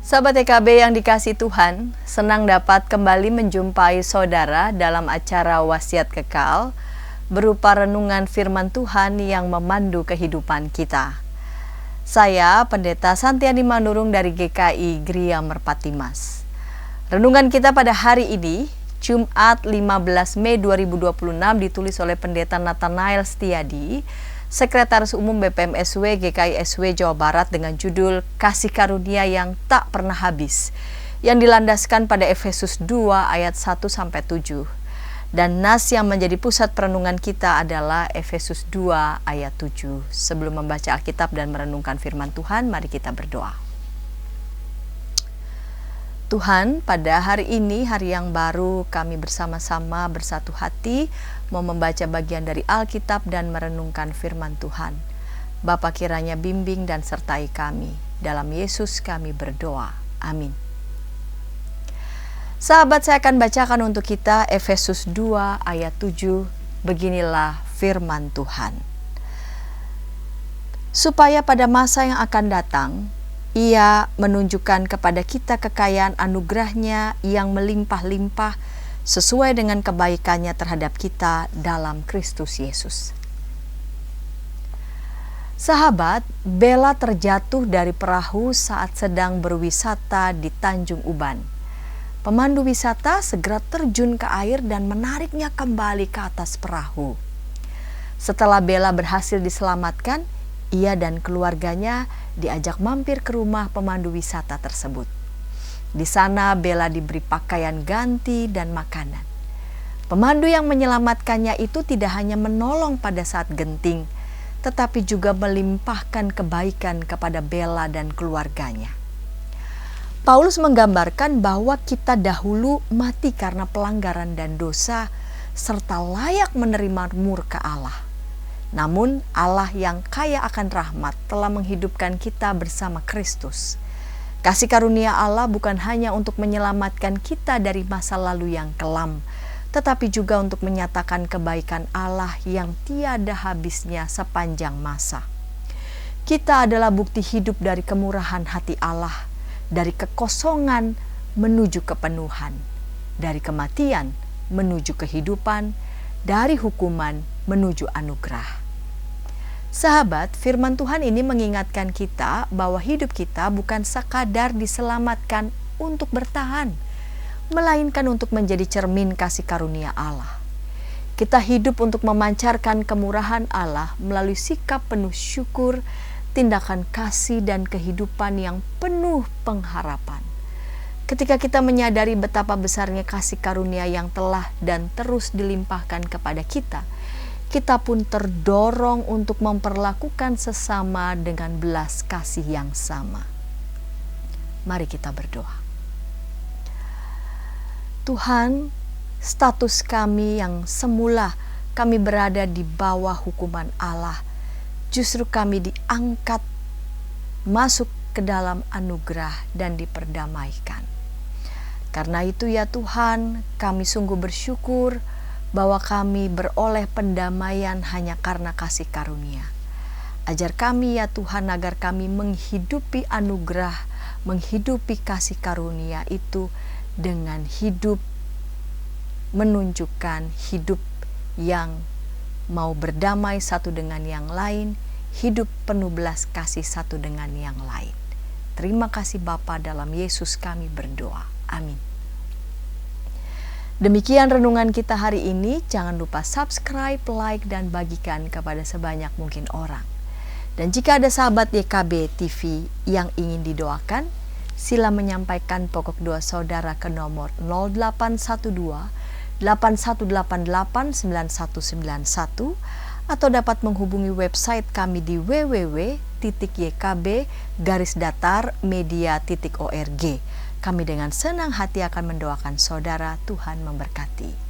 Sahabat EKB yang dikasihi Tuhan, senang dapat kembali menjumpai saudara dalam acara Wasiat Kekal berupa renungan firman Tuhan yang memandu kehidupan kita. Saya Pendeta Santiani Manurung dari GKI Gria Merpati Mas. Renungan kita pada hari ini, Jumat 15 Mei 2026 ditulis oleh Pendeta Nathanael Setiadi, Sekretaris Umum BPM-SW GKI SW Jawa Barat dengan judul Kasih Karunia yang Tak Pernah Habis, yang dilandaskan pada Efesus 2 ayat 1-7. Dan nas yang menjadi pusat perenungan kita adalah Efesus 2 ayat 7. Sebelum membaca Alkitab dan merenungkan firman Tuhan, mari kita berdoa. Tuhan, pada hari ini, hari yang baru, kami bersama-sama bersatu hati mau membaca bagian dari Alkitab dan merenungkan firman Tuhan. Bapa, kiranya bimbing dan sertai kami. Dalam Yesus kami berdoa. Amin. Sahabat, saya akan bacakan untuk kita Efesus 2 ayat 7. Beginilah firman Tuhan. Supaya pada masa yang akan datang, Ia menunjukkan kepada kita kekayaan anugerah-Nya yang melimpah-limpah sesuai dengan kebaikan-Nya terhadap kita dalam Kristus Yesus. Sahabat, Bella terjatuh dari perahu saat sedang berwisata di Tanjung Uban. Pemandu wisata segera terjun ke air dan menariknya kembali ke atas perahu. Setelah Bella berhasil diselamatkan, ia dan keluarganya diajak mampir ke rumah pemandu wisata tersebut. Di sana Bella diberi pakaian ganti dan makanan. Pemandu yang menyelamatkannya itu tidak hanya menolong pada saat genting, tetapi juga melimpahkan kebaikan kepada Bella dan keluarganya. Paulus menggambarkan bahwa kita dahulu mati karena pelanggaran dan dosa, serta layak menerima murka Allah. Namun Allah yang kaya akan rahmat telah menghidupkan kita bersama Kristus. Kasih karunia Allah bukan hanya untuk menyelamatkan kita dari masa lalu yang kelam, tetapi juga untuk menyatakan kebaikan Allah yang tiada habisnya sepanjang masa. Kita adalah bukti hidup dari kemurahan hati Allah, dari kekosongan menuju kepenuhan, dari kematian menuju kehidupan, dari hukuman menuju anugerah. Sahabat, firman Tuhan ini mengingatkan kita bahwa hidup kita bukan sekadar diselamatkan untuk bertahan, melainkan untuk menjadi cermin kasih karunia Allah. Kita hidup untuk memancarkan kemurahan Allah melalui sikap penuh syukur, tindakan kasih dan kehidupan yang penuh pengharapan. Ketika kita menyadari betapa besarnya kasih karunia yang telah dan terus dilimpahkan kepada kita, kita pun terdorong untuk memperlakukan sesama dengan belas kasih yang sama. Mari kita berdoa. Tuhan, status kami yang semula kami berada di bawah hukuman Allah, justru kami diangkat masuk ke dalam anugerah dan diperdamaikan. Karena itu ya Tuhan, kami sungguh bersyukur bahwa kami beroleh pendamaian hanya karena kasih karunia. Ajar kami ya Tuhan agar kami menghidupi anugerah, menghidupi kasih karunia itu dengan hidup, menunjukkan hidup yang mau berdamai satu dengan yang lain, hidup penuh belas kasih satu dengan yang lain. Terima kasih Bapa, dalam Yesus kami berdoa. Amin. Demikian renungan kita hari ini. Jangan lupa subscribe, like, dan bagikan kepada sebanyak mungkin orang. Dan jika ada sahabat YKB TV yang ingin didoakan, sila menyampaikan pokok doa saudara ke nomor 0812 8188 9191 atau dapat menghubungi website kami di www.ykb-media.org. Kami dengan senang hati akan mendoakan saudara. Tuhan memberkati.